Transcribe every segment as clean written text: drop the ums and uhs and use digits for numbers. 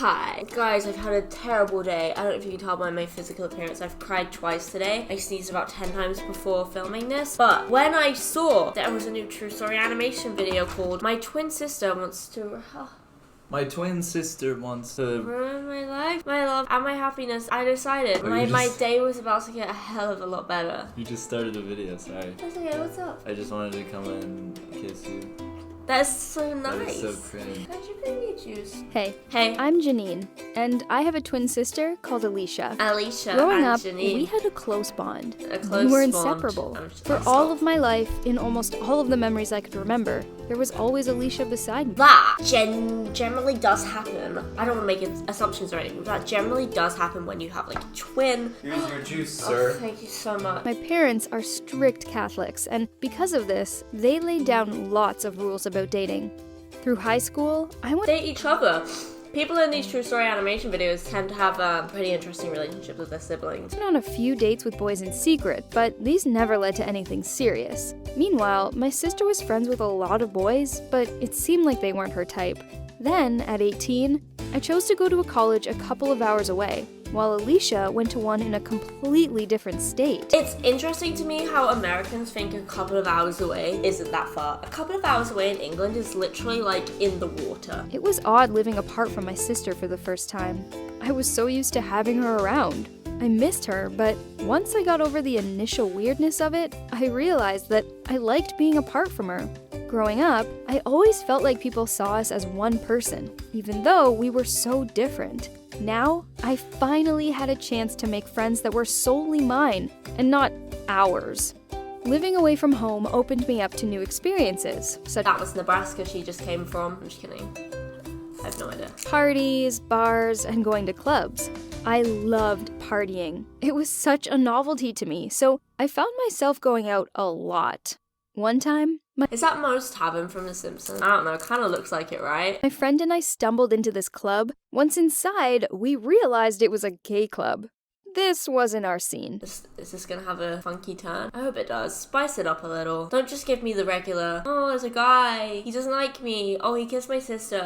Hi. Guys, I've had a terrible day. I don't know if you can tell by my physical appearance. I've cried twice today. I sneezed about 10 times before filming this. But when I saw there was a new true story animation video called My Twin Sister Wants to... My twin sister wants to ruin my life, my love, and my happiness, I decided my day was about to get a hell of a lot better. You just started a video, sorry. That's okay, what's up? I just wanted to come and kiss you. That's so nice. That is so cringe. How'd you bring me juice? Hey. Hey. I'm Janine, and I have a twin sister called Alicia. Alicia Growing and up, Janine. we had a close bond. A close we were bond. inseparable. For all of my life, in almost all of the memories I could remember, there was always Alicia beside me. That generally does happen. I don't want to make assumptions or anything, but that generally does happen when you have like a twin. Here's your juice, sir. Oh, thank you so much. My parents are strict Catholics, and because of this, they laid down lots of rules about dating. Through high school, I went Date each other. People in these true story animation videos tend to have pretty interesting relationships with their siblings. on a few dates with boys in secret, but these never led to anything serious. Meanwhile, my sister was friends with a lot of boys, but it seemed like they weren't her type. Then, at 18, I chose to go to a college a couple of hours away, while Alicia went to one in a completely different state. It's interesting to me how Americans think a couple of hours away isn't that far. A couple of hours away in England is literally like in the water. It was odd living apart from my sister for the first time. I was so used to having her around. I missed her, but once I got over the initial weirdness of it, I realized that I liked being apart from her. Growing up, I always felt like people saw us as one person, even though we were so different. Now, I finally had a chance to make friends that were solely mine, and not ours. Living away from home opened me up to new experiences, such That was Nebraska she just came from. I'm just kidding. I have no idea. as parties, bars, and going to clubs. I loved partying. It was such a novelty to me, so I found myself going out a lot. One time, Is that Moe's Tavern from The Simpsons? I don't know, kind of looks like it, right? my friend and I stumbled into this club. Once inside, we realized it was a gay club. This wasn't our scene. Is this gonna have a funky turn? I hope it does. Spice it up a little. Don't just give me the regular, oh, there's a guy, he doesn't like me, oh, he kissed my sister,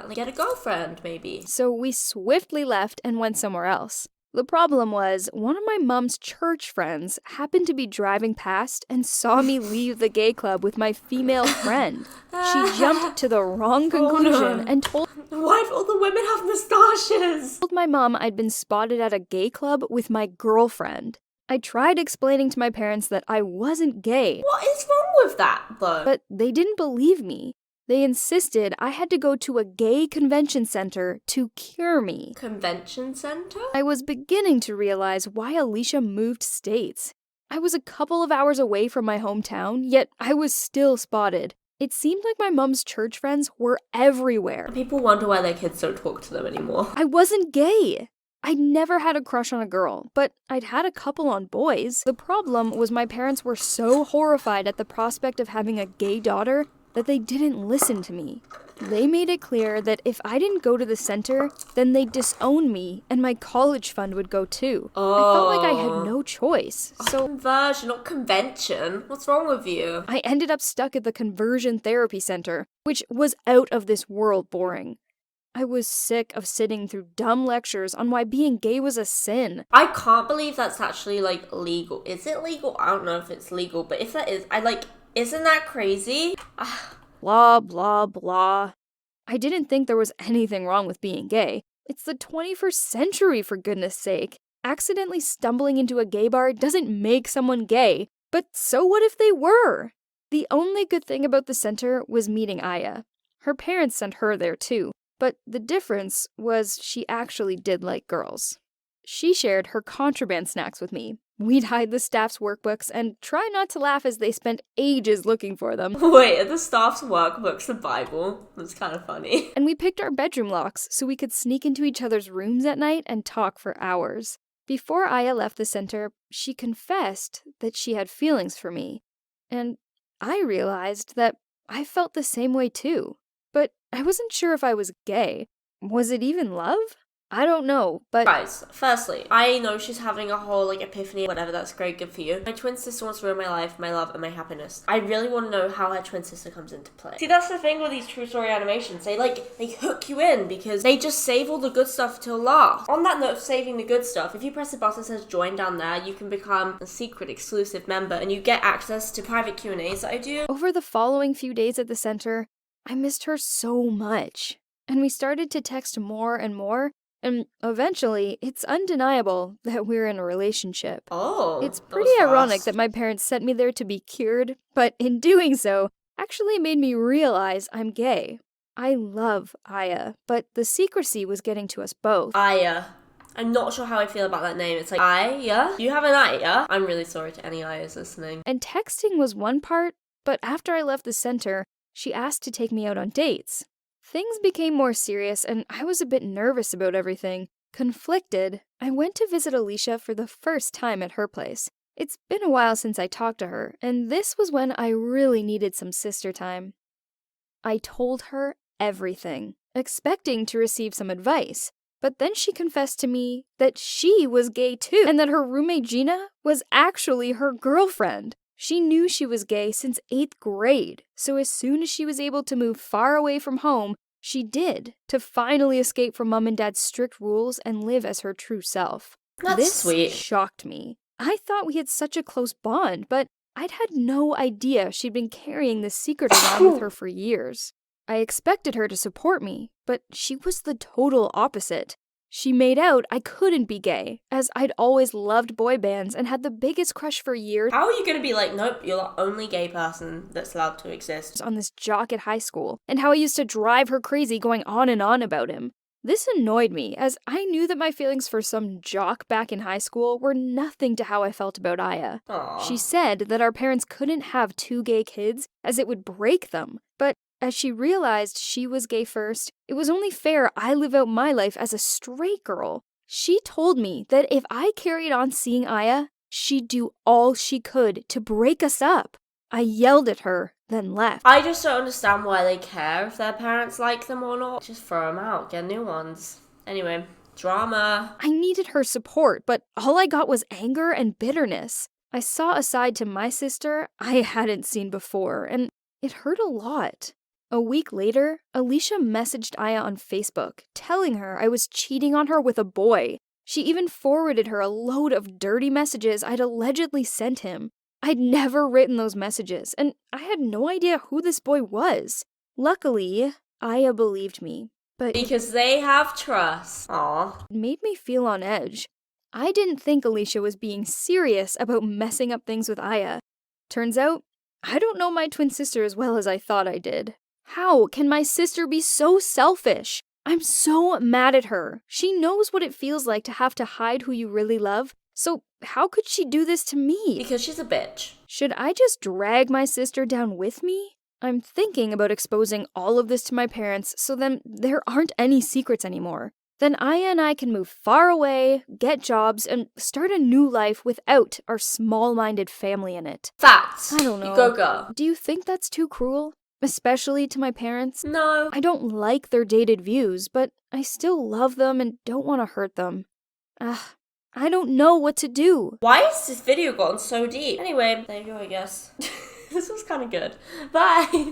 Like, get a girlfriend, maybe. So we swiftly left and went somewhere else. The problem was, one of my mom's church friends happened to be driving past and saw me leave the gay club with my female friend. She jumped to the wrong conclusion and told Why do all the women have moustaches? my mom I'd been spotted at a gay club with my girlfriend. I tried explaining to my parents that I wasn't gay, What is wrong with that, though? but they didn't believe me. They insisted I had to go to a gay convention center to cure me. Convention center? I was beginning to realize why Alicia moved states. I was a couple of hours away from my hometown, yet I was still spotted. It seemed like my mom's church friends were everywhere. People wonder why their kids don't talk to them anymore. I wasn't gay. I'd never had a crush on a girl, but I'd had a couple on boys. The problem was my parents were so horrified at the prospect of having a gay daughter that they didn't listen to me. They made it clear that if I didn't go to the center, then they'd disown me and my college fund would go too. I felt like I had no choice. So Conversion, not convention. What's wrong with you? I ended up stuck at the conversion therapy center, which was out of this world boring. I was sick of sitting through dumb lectures on why being gay was a sin. I can't believe that's actually, like, legal. Is it legal? I don't know if it's legal, but if that is, isn't that crazy? Blah, blah, blah. I didn't think there was anything wrong with being gay. It's the 21st century, for goodness sake. Accidentally stumbling into a gay bar doesn't make someone gay. But so what if they were? The only good thing about the center was meeting Aya. Her parents sent her there too. But the difference was she actually did like girls. She shared her contraband snacks with me. We'd hide the staff's workbooks and try not to laugh as they spent ages looking for them. Wait, are the staff's workbooks the Bible? That's kind of funny. And we picked our bedroom locks so we could sneak into each other's rooms at night and talk for hours. Before Aya left the center, she confessed that she had feelings for me. And I realized that I felt the same way too. But I wasn't sure if I was gay. Was it even love? I don't know, but Guys, firstly, I know she's having a whole, epiphany, whatever, that's great, good for you. My twin sister wants to ruin my life, my love, and my happiness. I really want to know how her twin sister comes into play. See, that's the thing with these true story animations. They hook you in because they just save all the good stuff till last. On that note of saving the good stuff, if you press the button that says join down there, you can become a secret exclusive member and you get access to private Q&As that I do. over the following few days at the center, I missed her so much. And we started to text more and more, and eventually, it's undeniable that we're in a relationship. Oh, It's that pretty was ironic fast. that my parents sent me there to be cured, but in doing so, actually made me realize I'm gay. I love Aya, but the secrecy was getting to us both. Aya. I'm not sure how I feel about that name. It's like, Aya? You have an Aya? I'm really sorry to any Ayas listening. And texting was one part, but after I left the center, she asked to take me out on dates. Things became more serious, and I was a bit nervous about everything. Conflicted, I went to visit Alicia for the first time at her place. It's been a while since I talked to her, and this was when I really needed some sister time. I told her everything, expecting to receive some advice, but then she confessed to me that she was gay too, and that her roommate Gina was actually her girlfriend. She knew she was gay since 8th grade, so as soon as she was able to move far away from home, she did, to finally escape from mom and dad's strict rules and live as her true self. That's This sweet. shocked me. I thought we had such a close bond, but I'd had no idea she'd been carrying this secret around with her for years. I expected her to support me, but she was the total opposite. She made out I couldn't be gay, as I'd always loved boy bands and had the biggest crush for years How are you gonna be like, nope, you're the only gay person that's allowed to exist? on this jock at high school, and how I used to drive her crazy going on and on about him. This annoyed me, as I knew that my feelings for some jock back in high school were nothing to how I felt about Aya. Aww. She said that our parents couldn't have 2 gay kids, as it would break them, but as she realized she was gay first, it was only fair I live out my life as a straight girl. She told me that if I carried on seeing Aya, she'd do all she could to break us up. I yelled at her, then left. I just don't understand why they care if their parents like them or not. Just throw them out, get new ones. Anyway, drama. I needed her support, but all I got was anger and bitterness. I saw a side to my sister I hadn't seen before, and it hurt a lot. A week later, Alicia messaged Aya on Facebook, telling her I was cheating on her with a boy. She even forwarded her a load of dirty messages I'd allegedly sent him. I'd never written those messages, and I had no idea who this boy was. Luckily, Aya believed me, but Because they have trust. Aw. it made me feel on edge. I didn't think Alicia was being serious about messing up things with Aya. Turns out, I don't know my twin sister as well as I thought I did. How can my sister be so selfish? I'm so mad at her. She knows what it feels like to have to hide who you really love, so how could she do this to me? Because she's a bitch. Should I just drag my sister down with me? I'm thinking about exposing all of this to my parents so then there aren't any secrets anymore. Then Aya and I can move far away, get jobs, and start a new life without our small-minded family in it. Facts. I don't know. Go. Do you think that's too cruel? Especially to my parents? No. I don't like their dated views, but I still love them and don't want to hurt them. I don't know what to do. Why has this video gone so deep? Anyway, there you go, I guess. This was kind of good. Bye.